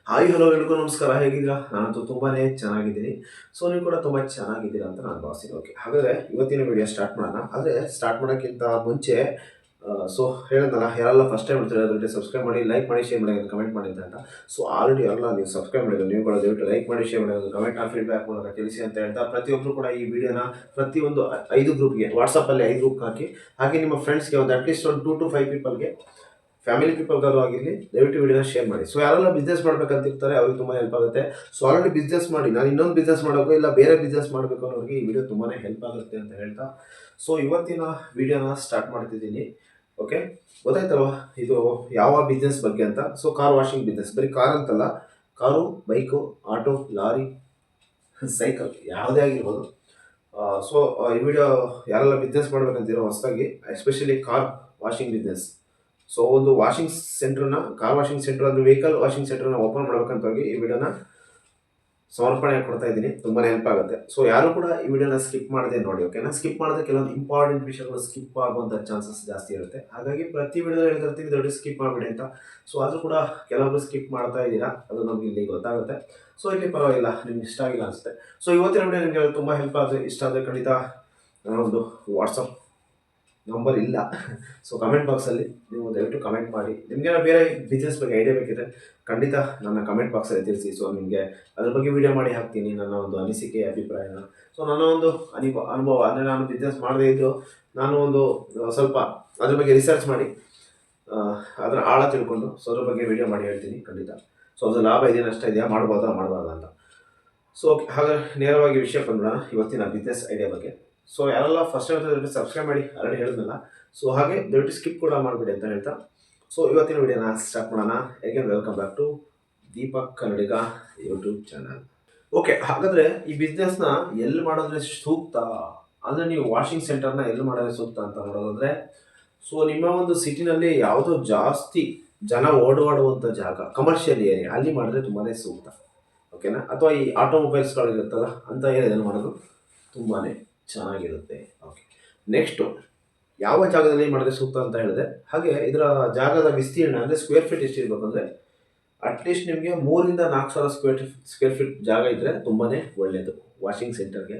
Hi hello ಎಲ್ರಿಗೂ ನಮಸ್ಕಾರ. ಹೇಗಿದ್ದೀರಾ? ನಾನಂತೂ ತುಂಬಾನೇ ಚೆನ್ನಾಗಿದ್ದೀನಿ. ಸೊ ನೀವು ಕೂಡ ತುಂಬ ಚೆನ್ನಾಗಿದ್ದೀರಾ ಅಂತ ನಾನು ಭಾವಿಸ್ತೀನಿ. ಓಕೆ, ಹಾಗಾದರೆ ಇವತ್ತಿನ ವಿಡಿಯೋ ಸ್ಟಾರ್ಟ್ ಮಾಡೋಣ. ಆದರೆ ಸ್ಟಾರ್ಟ್ ಮಾಡೋಕ್ಕಿಂತ ಮುಂಚೆ ಸೊ ಹೇಳಿದ್ನಲ್ಲ, ಯಾರೆಲ್ಲ ಫಸ್ಟ್ ಟೈಮ್ ಇರ್ತಾರೆ ಅದಕ್ಕೆ ಸಬ್ಸ್ಕ್ರೈಬ್ ಮಾಡಿ, ಲೈಕ್ ಮಾಡಿ, ಶೇರ್ ಮಾಡಿ, ಕಮೆಂಟ್ ಮಾಡಿ ಅಂತ. ಸೊ ಆಲ್ರೆಡಿ ಎಲ್ಲ ನೀವು ಸಬ್ಸ್ಕ್ರೈಬ್ ಮಾಡಿದ್ರು, ನೀವು ಕೂಡ ದಯವಿಟ್ಟು ಲೈಕ್ ಮಾಡಿ, ಶೇರ್ ಮಾಡಿ, ಕಮೆಂಟ್ ಆ ಫೀಡ್ಬ್ಯಾಕ್ ಮೂಲಕ ತಿಳಿಸಿ ಅಂತ ಹೇಳ್ತಾ, ಪ್ರತಿಯೊಬ್ಬರು ಕೂಡ ಈ ವಿಡಿಯೋನ ಪ್ರತಿಯೊಂದು 5 ಗ್ರೂಪ್ಗೆ, ವಾಟ್ಸಪ್ಪಲ್ಲಿ 5 ಗ್ರೂಪ್ ಹಾಕಿ, ಹಾಗೆ ನಿಮ್ಮ ಫ್ರೆಂಡ್ಸ್ಗೆ ಒಂದು ಅಟ್ಲೀಸ್ಟ್ ಒಂದು 2 to 5 ಪೀಪಲ್ಗೆ, ಫ್ಯಾಮಿಲಿ ಪೀಪಲ್ಗಾದ್ರು ಆಗಿರಲಿ, ದಯವಿಟ್ಟು ವಿಡಿಯೋನ ಶೇರ್ ಮಾಡಿ. ಸೊ ಯಾರೆಲ್ಲ ಬಿಸ್ನೆಸ್ ಮಾಡ್ಬೇಕಂತಿರ್ತಾರೆ ಅವ್ರಿಗೆ ತುಂಬ ಹೆಲ್ಪ್ ಆಗುತ್ತೆ. ಸೊ ಆಲ್ರೆಡಿ ಬಿಸ್ನೆಸ್ ಮಾಡಿ ನಾನು ಇನ್ನೊಂದು ಬಿಸ್ನೆಸ್ ಮಾಡೋಕ್ಕೋ ಇಲ್ಲ ಬೇರೆ ಬಿಸ್ನೆಸ್ ಮಾಡಬೇಕು ಅನ್ನೋರಿಗೆ ಈ ವಿಡಿಯೋ ತುಂಬಾ ಹೆಲ್ಪ್ ಆಗುತ್ತೆ ಅಂತ ಹೇಳ್ತಾ, ಸೊ ಇವತ್ತಿನ ವಿಡಿಯೋನ ಸ್ಟಾರ್ಟ್ ಮಾಡ್ತಿದ್ದೀನಿ. ಓಕೆ, ಗೊತ್ತಾಯ್ತಲ್ವ ಇದು ಯಾವ ಬಿಸ್ನೆಸ್ ಬಗ್ಗೆ ಅಂತ. ಸೊ ಕಾರ್ ವಾಷಿಂಗ್ ಬಿಸ್ನೆಸ್, ಬರೀ ಕಾರ್ ಅಂತಲ್ಲ, car, bike, auto, lorry, cycle ಯಾವುದೇ ಆಗಿರ್ಬೋದು. ಸೊ ಈ ವಿಡಿಯೋ ಯಾರೆಲ್ಲ ಬಿಸ್ನೆಸ್ ಮಾಡ್ಬೇಕಂತಿರೋ ಹೊಸದಾಗಿ, especially car washing business. So ಒಂದು ವಾಷಿಂಗ್ ಸೆಂಟ್ರನ್ನ, ಕಾರ್ ವಾಷಿಂಗ್ ಸೆಂಟರ್ ಅಂದರೆ ವೆಹಿಕಲ್ ವಾಷಿಂಗ್ ಸೆಂಟ್ರನ್ನ ಓಪನ್ ಮಾಡ್ಬೇಕಂತ ಹೋಗಿ ಈ ವಿಡಿಯೋನ ಸಮರ್ಪಣೆ ಕೊಡ್ತಾ ಇದ್ದೀನಿ. ತುಂಬಾ ಹೆಲ್ಪ್ ಆಗುತ್ತೆ. ಸೊ ಯಾರು ಕೂಡ ಈ ವಿಡಿಯೋನ ಸ್ಕಿಪ್ ಮಾಡದೆ ನೋಡಿ. ಓಕೆನಾ? ಸ್ಕಿಪ್ ಮಾಡಿದ್ರೆ ಕೆಲವೊಂದು ಇಂಪಾರ್ಟೆಂಟ್ ವಿಷಯಗಳು ಸ್ಕಿಪ್ ಆಗುವಂಥ ಚಾನ್ಸಸ್ ಜಾಸ್ತಿ ಇರುತ್ತೆ. ಹಾಗಾಗಿ ಪ್ರತಿ ವಿಡಿಯೋದಲ್ಲಿ ಹೇಳ್ತಿರ್ತೀನಿ ದೊಡ್ಡ ಸ್ಕಿಪ್ ಮಾಡಿಬಿಡಿ ಅಂತ. ಸೊ ಆದರೂ ಕೂಡ ಕೆಲವೊಬ್ರು ಸ್ಕಿಪ್ ಮಾಡ್ತಾ ಇದ್ದೀರಾ, ಅದು ನಮಗೆ ಇಲ್ಲಿ ಗೊತ್ತಾಗುತ್ತೆ. ಸೊ ಇಲ್ಲಿ ಪರವಾಗಿಲ್ಲ, ನಿಮ್ಗೆ ಇಷ್ಟ ಆಗಿಲ್ಲ ಅನಿಸುತ್ತೆ. ಸೊ ಇವತ್ತಿನ ವಿಡಿಯೋ ನಿಮಗೆ ತುಂಬ ಹೆಲ್ಪ್ ಆದರೆ, ಇಷ್ಟ ಆದರೆ ಖಂಡಿತ ಒಂದು ವಾಟ್ಸಪ್ ನಂಬರ್ ಇಲ್ಲ. ಸೊ ಕಮೆಂಟ್ ಬಾಕ್ಸಲ್ಲಿ ನೀವು ದಯವಿಟ್ಟು ಕಮೆಂಟ್ ಮಾಡಿ. ನಿಮಗೆ ಬೇರೆ ಬಿಸ್ನೆಸ್ ಬಗ್ಗೆ ಐಡಿಯಾ ಬೇಕಿದ್ರೆ ಖಂಡಿತ ನನ್ನ ಕಮೆಂಟ್ ಬಾಕ್ಸಲ್ಲಿ ತಿಳಿಸಿ. ಸೊ ನಿಮಗೆ ಅದ್ರ ಬಗ್ಗೆ ವಿಡಿಯೋ ಮಾಡಿ ಹಾಕ್ತೀನಿ, ನನ್ನ ಒಂದು ಅನಿಸಿಕೆ, ಅಭಿಪ್ರಾಯನ. ಸೊ ನನ್ನ ಒಂದು ಅನುಭವ ಅಂದರೆ, ನಾನು ಬಿಸ್ನೆಸ್ ಮಾಡದೇ ಇದ್ದು ನಾನು ಒಂದು ಸ್ವಲ್ಪ ಅದ್ರ ಬಗ್ಗೆ ರಿಸರ್ಚ್ ಮಾಡಿ ಅದರ ಆಳ ತಿಳ್ಕೊಂಡು ಸೊ ಅದ್ರ ಬಗ್ಗೆ ವಿಡಿಯೋ ಮಾಡಿ ಹೇಳ್ತೀನಿ ಖಂಡಿತ. ಸೊ ಅದು ಲಾಭ ಇದೆಯಾ ನಷ್ಟ ಇದೆಯಾ, ಮಾಡ್ಬೋದಾ ಅಂತ. ಸೊ ಹಾಗೆ ನೇರವಾಗಿ ವಿಷಯಕ್ಕೆ ಬಂದ್ಬಿಡೋಣ, ಇವತ್ತಿನ ಬಿಸ್ನೆಸ್ ಐಡಿಯಾ ಬಗ್ಗೆ. ಸೊ ಯಾರೆಲ್ಲ ಫಸ್ಟ್ ಟೈಮ್ ಸಬ್ಸ್ಕ್ರೈಬ್ ಮಾಡಿ, ಆಲ್ರೆಡಿ ಹೇಳಿದ್ನಲ್ಲ. ಸೊ ಹಾಗೆ ದಯವಿಟ್ಟು ಸ್ಕಿಪ್ ಕೂಡ ಮಾಡಿಬಿಡಿ ಅಂತ ಹೇಳ್ತಾ, ಸೊ ಇವತ್ತಿನ ವಿಡಿಯೋನ ಸ್ಟಾರ್ಟ್ ಮಾಡೋಣ. Again welcome back to Deepak Kannadiga YouTube channel. Okay, ಹಾಗಾದರೆ ಈ ಬಿಸ್ನೆಸ್ನ ಎಲ್ಲಿ ಮಾಡಿದ್ರೆ ಸೂಕ್ತ ಅಂದರೆ, ನೀವು ವಾಷಿಂಗ್ ಸೆಂಟರ್ನ ಎಲ್ಲಿ ಮಾಡಿದ್ರೆ ಸೂಕ್ತ ಅಂತ ನೋಡೋದಾದರೆ, ಸೊ ನಿಮ್ಮ ಒಂದು ಸಿಟಿನಲ್ಲಿ ಯಾವುದೋ ಜಾಸ್ತಿ ಜನ ಓಡಾಡುವಂಥ ಜಾಗ, ಕಮರ್ಷಿಯಲ್ ಏರಿಯಾ, ಅಲ್ಲಿ ಮಾಡಿದ್ರೆ ತುಂಬಾ ಸೂಕ್ತ. ಓಕೆನಾ? ಅಥವಾ ಈ ಆಟೋಮೊಬೈಲ್ಸ್ಗಳಿರುತ್ತಲ್ಲ ಅಂಥ ಏರಿಯಾದಲ್ಲಿ ಮಾಡೋದು ತುಂಬಾ ಚೆನ್ನಾಗಿರುತ್ತೆ. ಓಕೆ, ನೆಕ್ಸ್ಟು ಯಾವ ಜಾಗದಲ್ಲಿ ಮಾಡಿದ್ರೆ ಸೂಕ್ತ ಅಂತ ಹೇಳಿದೆ. ಹಾಗೆ ಇದರ ಜಾಗದ ವಿಸ್ತೀರ್ಣ ಅಂದರೆ ಸ್ಕ್ವೇರ್ ಫೀಟ್ ಎಷ್ಟಿರಬೇಕು ಅಂದರೆ, ಅಟ್ಲೀಸ್ಟ್ ನಿಮಗೆ 3,000-4,000 ಸ್ಕ್ವೇರ್ ಫೀಟ್ ಜಾಗ ಇದ್ದರೆ ತುಂಬಾ ಒಳ್ಳೆಯದು ವಾಷಿಂಗ್ ಸೆಂಟರ್ಗೆ.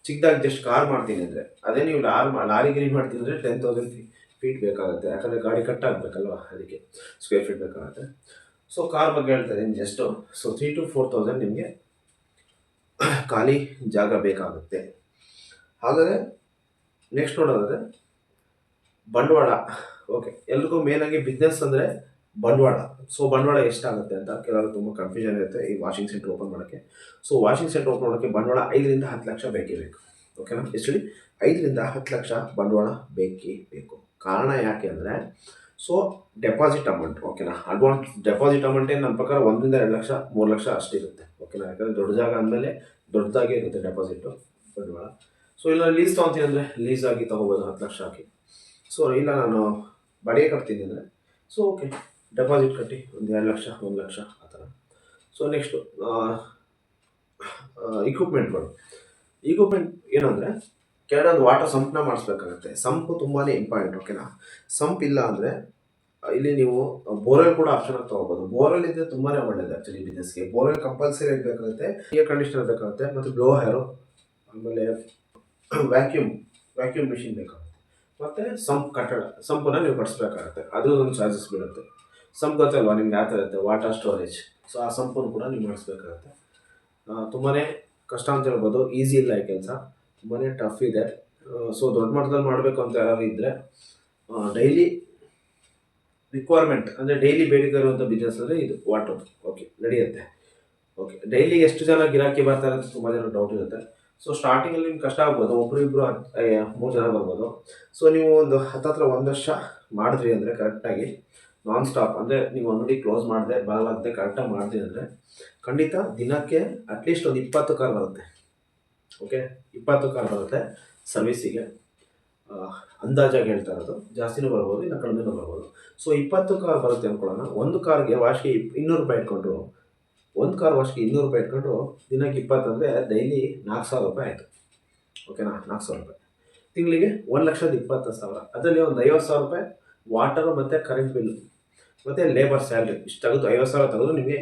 ಚಿಕ್ಕದಾಗಿ ಜಸ್ಟ್ ಕಾರ್ ಮಾಡ್ತೀನಿ ಅಂದರೆ, ಅದೇ ನೀವು ಲಾರಿ ಗಿರಿ ಮಾಡ್ತೀನಿ ಅಂದರೆ 10,000 ಫೀಟ್ ಬೇಕಾಗುತ್ತೆ. ಯಾಕಂದರೆ ಗಾಡಿ ಕಟ್ ಆಗಬೇಕಲ್ವ, ಅದಕ್ಕೆ ಸ್ಕ್ವೇರ್ ಫೀಟ್ ಬೇಕಾಗುತ್ತೆ. ಸೊ ಕಾರ್ ಬಗ್ಗೆ ಹೇಳ್ತಾ ಇದ್ದೀನಿ ಜಸ್ಟು. ಸೊ 3,000 to 4,000 ನಿಮಗೆ ಖಾಲಿ ಜಾಗ ಬೇಕಾಗುತ್ತೆ. ಹಾಗಾದರೆ ನೆಕ್ಸ್ಟ್ ನೋಡೋದಾದರೆ ಬಂಡವಾಳ. ಓಕೆ, ಎಲ್ರಿಗೂ ಮೇನಾಗಿ ಬಿಸ್ನೆಸ್ ಅಂದರೆ ಬಂಡವಾಳ. ಸೊ ಬಂಡವಾಳ ಎಷ್ಟಾಗುತ್ತೆ ಅಂತ ಕೆಲವರು ತುಂಬ ಕನ್ಫ್ಯೂಷನ್ ಇರುತ್ತೆ ಈ ವಾಷಿಂಗ್ ಸೆಂಟರ್ ಓಪನ್ ಮಾಡೋಕ್ಕೆ. ಸೊ ವಾಷಿಂಗ್ ಸೆಂಟರ್ ಓಪನ್ ಮಾಡೋಕ್ಕೆ ಬಂಡವಾಳ 5-10 ಲಕ್ಷ ಬೇಕೇ ಬೇಕು. ಓಕೆನಾ? ಎಷ್ಟು? 5-10 ಲಕ್ಷ ಬಂಡವಾಳ ಬೇಕೇ ಬೇಕು. ಕಾರಣ ಯಾಕೆ ಅಂದರೆ, ಸೊ ಡೆಪಾಸಿಟ್ ಅಮೌಂಟ್. ಓಕೆನಾ? ಅಡ್ವಾನ್ಸ್ ಡೆಪಾಸಿಟ್ ಅಮೌಂಟೇ ನನ್ನ ಪ್ರಕಾರ 1-2 ಲಕ್ಷ, 3 ಲಕ್ಷ ಅಷ್ಟಿರುತ್ತೆ. ಓಕೆನಾ? ಯಾಕಂದರೆ ದೊಡ್ಡ ಜಾಗ ಅಂದಮೇಲೆ ದೊಡ್ಡದಾಗೇ ಇರುತ್ತೆ ಡೆಪಾಸಿಟು, ಬಂಡವಾಳ. ಸೊ ಇಲ್ಲ ಲೀಸ್ ತೊಗೊತೀನಿ ಅಂದರೆ ಲೀಸ್ ಆಗಿ ತೊಗೋಬೋದು 10 ಲಕ್ಷ ಹಾಕಿ. ಸೊ ಇಲ್ಲ ನಾನು ಬಾಡಿಗೆ ಕಟ್ತೀನಿ ಅಂದರೆ, ಸೊ ಓಕೆ, ಡೆಪಾಸಿಟ್ ಕಟ್ಟಿ ಒಂದು 2 ಲಕ್ಷ, 1 ಲಕ್ಷ ಆ ಥರ. So next ಇಕ್ವಿಪ್ಮೆಂಟ್ಗಳು. ಇಕ್ವಿಪ್ಮೆಂಟ್ ಏನು ಅಂದರೆ, ಕೆಳಗಡೆ ವಾಟರ್ ಸಂಪ್ನ ಮಾಡಿಸ್ಬೇಕಾಗುತ್ತೆ. ಸಂಪು ತುಂಬಾ ಇಂಪಾರ್ಟೆಂಟ್. ಓಕೆನಾ? ಸಂಪ್ ಇಲ್ಲ ಅಂದರೆ ಇಲ್ಲಿ ನೀವು ಬೋರ್ವೆಲ್ ಕೂಡ ಆಪ್ಷನಾಗಿ ತೊಗೋಬೋದು. ಬೋರ್ವೆಲ್ ಇದ್ದರೆ ತುಂಬಾ ಒಳ್ಳೆಯದು ಆ್ಯಕ್ಚುಲಿ ಬಿಸ್ನೆಸ್ಗೆ. ಬೋರ್ವೆಲ್ ಕಂಪಲ್ಸರಿ ಬೇಕಾಗುತ್ತೆ, ಏರ್ ಕಂಡೀಷ್ನರ್ ಬೇಕಾಗುತ್ತೆ, ಮತ್ತು ಬ್ಲೋ ಹೇರು, ಆಮೇಲೆ ವ್ಯಾಕ್ಯೂಮ್ ಮಿಷಿನ್ ಬೇಕಾಗುತ್ತೆ, ಮತ್ತು ಸಂಪನ್ನು ನೀವು ಕಟ್ಸ್ಬೇಕಾಗುತ್ತೆ. ಅದು ಒಂದು ಚಾರ್ಜಸ್ ಬೀಳುತ್ತೆ. ಸಂಪ್ ಗೊತ್ತಲ್ವಾ ನಿಮ್ಗೆ ಯಾವ ಥರ ಇರುತ್ತೆ, ವಾಟರ್ ಸ್ಟೋರೇಜ್. ಸೊ ಆ ಸಂಪನ್ನು ಕೂಡ ನೀವು ಮಾಡಿಸ್ಬೇಕಾಗುತ್ತೆ. ತುಂಬಾ ಕಷ್ಟ ಅಂತ ಹೇಳ್ಬೋದು, ಈಸಿ ಇಲ್ಲ ಈ ಕೆಲಸ, ತುಂಬಾ ಟಫ್ ಇದೆ. ಸೊ ದೊಡ್ಡ ಮಟ್ಟದಲ್ಲಿ ಮಾಡಬೇಕು ಅಂತ ಯಾರು ಇದ್ದರೆ, ಡೈಲಿ ರಿಕ್ವೈರ್ಮೆಂಟ್ ಅಂದರೆ ಡೈಲಿ ಬೇಡಿಕೆ ಇರುವಂಥ ಬಿಸ್ನೆಸ್ ಅಂದರೆ ಇದು ವಾಟರ್. ಓಕೆ, ನಡೆಯುತ್ತೆ. ಓಕೆ, ಡೈಲಿ ಎಷ್ಟು ಜನ ಗಿರಾಕಿ ಬರ್ತಾರೆ ಅಂತ ತುಂಬ ಜನ ಡೌಟ್ ಇರುತ್ತೆ. ಸೊ ಸ್ಟಾರ್ಟಿಂಗಲ್ಲಿ ನಿಮ್ಗೆ ಕಷ್ಟ ಆಗ್ಬೋದು, ಒಬ್ಬರು 3 ಜನ ಬರ್ಬೋದು. ಸೊ ನೀವು ಒಂದು ಹತ್ತತ್ರ 1 ವರ್ಷ ಮಾಡಿದ್ರಿ ಅಂದರೆ ಕರೆಕ್ಟಾಗಿ ನಾನ್ ಸ್ಟಾಪ್, ಅಂದರೆ ನೀವು ಅಂಗಡಿ ಕ್ಲೋಸ್ ಮಾಡಿದೆ ಬಾಗಲಾಗದೆ ಕರೆಕ್ಟಾಗಿ ಮಾಡಿದ್ರಿ ಅಂದರೆ ಖಂಡಿತ ದಿನಕ್ಕೆ ಅಟ್ಲೀಸ್ಟ್ ಒಂದು 20 ಕಾರ್ ಬರುತ್ತೆ. ಓಕೆ, 20 ಕಾರ್ ಬರುತ್ತೆ ಸರ್ವಿಸಿಗೆ. ಅಂದಾಜಾಗಿ ಹೇಳ್ತಾ ಇರೋದು, ಜಾಸ್ತಿನೂ ಬರ್ಬೋದು, ಇಲ್ಲ ಕಡಿಮೆನೂ ಬರ್ಬೋದು. ಸೊ 20 ಕಾರ್ ಬರುತ್ತೆ ಅಂದ್ಕೊಳ್ಳೋಣ. ಒಂದು ಕಾರ್ಗೆ ವಾಶ್ಗೆ 200 ರೂಪಾಯಿ ಇಟ್ಕೊಂಡ್ರು, ಒಂದು ಕಾರ್ ವಾಶ್ಗೆ 200 ರೂಪಾಯಿ ಇಟ್ಕೊಂಡ್ರು, ದಿನಕ್ಕೆ 20 ಅಂದರೆ ಡೈಲಿ 4,000 ರೂಪಾಯಿ ಆಯಿತು. ಓಕೆನಾ? 4,000 ರೂಪಾಯಿ ತಿಂಗಳಿಗೆ 1,20,000. ಅದರಲ್ಲಿ ಒಂದು 50,000 ರೂಪಾಯಿ ವಾಟರು ಮತ್ತು ಕರೆಂಟ್ ಬಿಲ್ಲು ಮತ್ತು ಲೇಬರ್ ಸ್ಯಾಲ್ರಿ ಇಷ್ಟು ತೆಗೆದು 50,000 ತೆಗೆದು ನಿಮಗೆ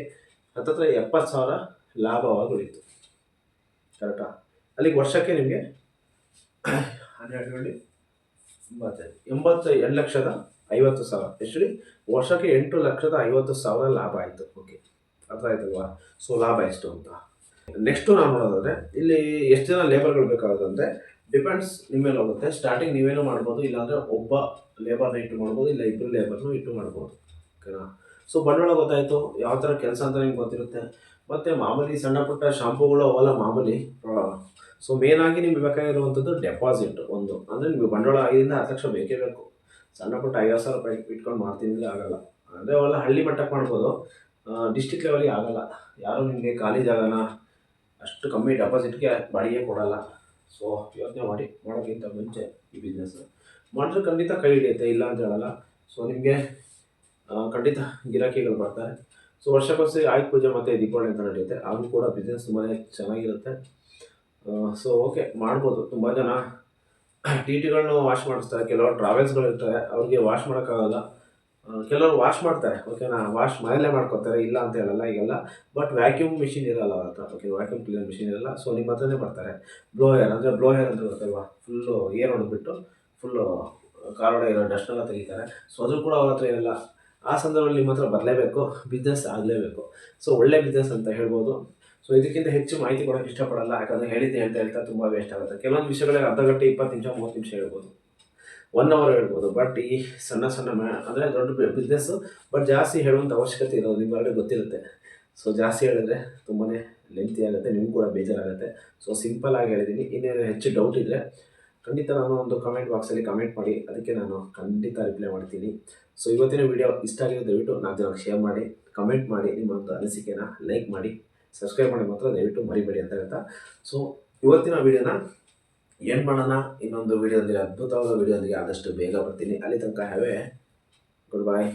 ಹತ್ತತ್ರ 70,000 ಲಾಭವಾಗಿ ಉಳಿತು. ಕರೆಕ್ಟಾ? ಅಲ್ಲಿಗೆ ವರ್ಷಕ್ಕೆ ನಿಮಗೆ 12 8,50,000 ಎಷ್ಟು ಹೇಳಿ? ವರ್ಷಕ್ಕೆ 8,50,000 ಲಾಭ ಆಯಿತು. ಓಕೆ, ಅರ್ಥ ಆಯ್ತಲ್ವಾ? ಸೊ ಲಾಭ ಎಷ್ಟು ಅಂತ. ನೆಕ್ಸ್ಟು ನಾವು ನೋಡೋದಾದರೆ ಇಲ್ಲಿ ಎಷ್ಟು ಜನ ಲೇಬರ್ಗಳು ಬೇಕಾಗುತ್ತೆ ಡಿಪೆಂಡ್ಸ್ ನಿಮ್ಮ ಮೇಲೆ ಹೋಗುತ್ತೆ. ಸ್ಟಾರ್ಟಿಂಗ್ ನೀವೇನೋ ಮಾಡ್ಬೋದು, ಇಲ್ಲಾಂದರೆ ಒಬ್ಬ ಲೇಬರ್ನ ಇಟ್ಟು ಮಾಡ್ಬೋದು, ಇಲ್ಲ ಇಬ್ಬರು ಲೇಬರ್ನು ಇಟ್ಟು ಮಾಡ್ಬೋದು. ಓಕೆನಾ? ಸೊ ಬಂಡವಾಳ ಗೊತ್ತಾಯಿತು, ಯಾವ ಥರ ಕೆಲಸ ಅಂತ ನಿಮ್ಗೆ ಗೊತ್ತಿರುತ್ತೆ. ಮತ್ತು ಮಾಮೂಲಿ ಸಣ್ಣ ಪುಟ್ಟ ಶಾಂಪುಗಳು ಅವೆಲ್ಲ ಮಾಮೂಲಿ. ಸೊ ಮೇನಾಗಿ ನಿಮ್ಗೆ ಬೇಕಾಗಿರುವಂಥದ್ದು ಡೆಪಾಸಿಟ್ ಒಂದು, ಅಂದರೆ ನಿಮಗೆ ಬಂಡವಾಳ 5 10 ಲಕ್ಷ ಬೇಕೇ ಬೇಕು. ಸಣ್ಣ ಪುಟ್ಟ 50,000 ರೂಪಾಯಿ ಇಟ್ಕೊಂಡು ಮಾಡ್ತೀನಿ ಆಗಲ್ಲ. ಅಂದರೆ ಅವೆಲ್ಲ ಹಳ್ಳಿ ಮಟ್ಟಕ್ಕೆ ಮಾಡ್ಬೋದು, ಡಿಸ್ಟಿಕ್ ಲೆವೆಲಿಗೆ ಆಗಲ್ಲ. ಯಾರು ನಿಮಗೆ ಖಾಲಿ ಜಾಗನ ಅಷ್ಟು ಕಮ್ಮಿ ಡೆಪಾಸಿಟ್ಗೆ ಬಾಡಿಗೆ ಕೊಡಲ್ಲ. ಸೊ ಯೋಚನೆ ಮಾಡಿ, ಮಾಡೋಕ್ಕಿಂತ ಮುಂಚೆ ಈ ಬಿಸ್ನೆಸ್ ಮಾಡಿದ್ರೆ ಖಂಡಿತ ಕೈ ಹಿಡಿಯುತ್ತೆ, ಇಲ್ಲ ಅಂತ ಹೇಳಲ್ಲ. ಸೊ ನಿಮಗೆ ಖಂಡಿತ ಗಿರಾಕಿಗಳು ಬರ್ತಾರೆ. ಸೊ ವರ್ಷಕ್ಕೊಂದ್ಸರಿ ಆಯುಧ ಪೂಜೆ ಮತ್ತು ದೀಪಾವಳಿ ಅಂತ ನಡೆಯುತ್ತೆ, ಆಗೂ ಕೂಡ ಬಿಸ್ನೆಸ್ ತುಂಬಾ ಚೆನ್ನಾಗಿರುತ್ತೆ. ಸೊ ಓಕೆ, ಮಾಡ್ಬೋದು. ತುಂಬ ಜನ ಟಿ ಟಿಗಳನ್ನೂ ವಾಶ್ ಮಾಡಿಸ್ತಾರೆ, ಕೆಲವರು ಟ್ರಾವೆಲ್ಸ್ಗಳು ಇರ್ತಾರೆ, ಅವ್ರಿಗೆ ವಾಶ್ ಮಾಡೋಕ್ಕಾಗಲ್ಲ. ಕೆಲವರು ವಾಶ್ ಮಾಡ್ತಾರೆ, ಓಕೆನಾ? ವಾಶ್ ಮನೆಯಲ್ಲೇ ಮಾಡ್ಕೊತಾರೆ, ಇಲ್ಲ ಅಂತ ಹೇಳಲ್ಲ ಈಗೆಲ್ಲ. ಬಟ್ ವ್ಯಾಕ್ಯೂಮ್ ಮಿಷಿನ್ ಇರಲ್ಲ ಅವ್ರ ಹತ್ರ. ಓಕೆ, ವ್ಯಾಕ್ಯೂಮ್ ಕ್ಲೀನರ್ ಮಿಷಿನ್ ಇರಲ್ಲ. ಸೊ ನಿಮ್ಮ ಹತ್ರನೇ ಬರ್ತಾರೆ. ಬ್ಲೋಯರ್ ಅಂತ ಗೊತ್ತಲ್ವಾ? ಫುಲ್ಲು ಏರ್ ಹೊಡೆದ್ಬಿಟ್ಟು ಫುಲ್ಲು ಕಾರೊಳಗೆ ಇರೋ ಡಸ್ಟೆಲ್ಲ ತೆಗಿತಾರೆ. ಸೊ ಅದು ಕೂಡ ಅವ್ರ ಹತ್ರ ಇರಲ್ಲ. ಆ ಸಂದರ್ಭದಲ್ಲಿ ನಿಮ್ಮ ಹತ್ರ ಬರಲೇಬೇಕು, ಬಿಸ್ನೆಸ್ ಆಗಲೇಬೇಕು. ಸೊ ಒಳ್ಳೆ ಬಿಸ್ನೆಸ್ ಅಂತ ಹೇಳ್ಬೋದು. ಸೊ ಇದಕ್ಕಿಂತ ಹೆಚ್ಚು ಮಾಹಿತಿ ಕೊಡೋಕ್ಕೆ ಇಷ್ಟಪಡಲ್ಲ, ಯಾಕಂದರೆ ಹೇಳ್ತಾ ತುಂಬ ವೇಸ್ಟ್ ಆಗುತ್ತೆ. ಕೆಲವೊಂದು ವಿಷಯಗಳಿಗೆ ಅರ್ಧ ಗಂಟೆ 20 ನಿಮಿಷ 30 ನಿಮಿಷ ಹೇಳ್ಬೋದು, 1 ಅವರ್ ಹೇಳ್ಬೋದು. ಬಟ್ ಈ ಸಣ್ಣ ಅಂದರೆ ದೊಡ್ಡ ಬಿಸ್ನೆಸ್ಸು, ಬಟ್ ಜಾಸ್ತಿ ಹೇಳುವಂಥ ಅವಶ್ಯಕತೆ ಇರೋದು ನಿಮ್ಗೆ ಗೊತ್ತಿರುತ್ತೆ. ಸೊ ಜಾಸ್ತಿ ಹೇಳಿದ್ರೆ ತುಂಬಾ ಲೆಂತಿ ಆಗುತ್ತೆ, ನಿಮ್ಗೆ ಕೂಡ ಬೇಜಾರಾಗುತ್ತೆ. ಸೊ ಸಿಂಪಲ್ಲಾಗಿ ಹೇಳಿದ್ದೀನಿ. ಇನ್ನೇನು ಹೆಚ್ಚು ಡೌಟ್ ಇದ್ದರೆ ಖಂಡಿತ ನಾನು ಒಂದು ಕಮೆಂಟ್ ಬಾಕ್ಸಲ್ಲಿ ಕಮೆಂಟ್ ಮಾಡಿ, ಅದಕ್ಕೆ ನಾನು ಖಂಡಿತ ರಿಪ್ಲೈ ಮಾಡ್ತೀನಿ. ಸೊ ಇವತ್ತಿನ ವಿಡಿಯೋ ಇಷ್ಟ ಆಗಿದೆ ದಯವಿಟ್ಟು 4 ಜನಕ್ಕೆ ಶೇರ್ ಮಾಡಿ, ಕಮೆಂಟ್ ಮಾಡಿ, ನಿಮ್ಮ ಒಂದು ಅನಿಸಿಕೆನ ಲೈಕ್ ಮಾಡಿ, ಸಬ್ಸ್ಕ್ರೈಬ್ ಮಾಡಿ ಮಾತ್ರ ದಯವಿಟ್ಟು ಮರಿಬೇಡಿ ಅಂತ ಹೇಳ್ತಾ, ಸೊ ಇವತ್ತಿನ ವಿಡಿಯೋನ ಏನು ಮಾಡೋಣ, ಇನ್ನೊಂದು ವಿಡಿಯೋದಲ್ಲಿ ಅದ್ಭುತವಾದ ವಿಡಿಯೋದೊಂದಿಗೆ ಆದಷ್ಟು ಬೇಗ ಬರ್ತೀನಿ. ಅಲ್ಲಿ ತನಕ ಹ್ಯಾವ್ ಎ ಗುಡ್ ಬಾಯ್.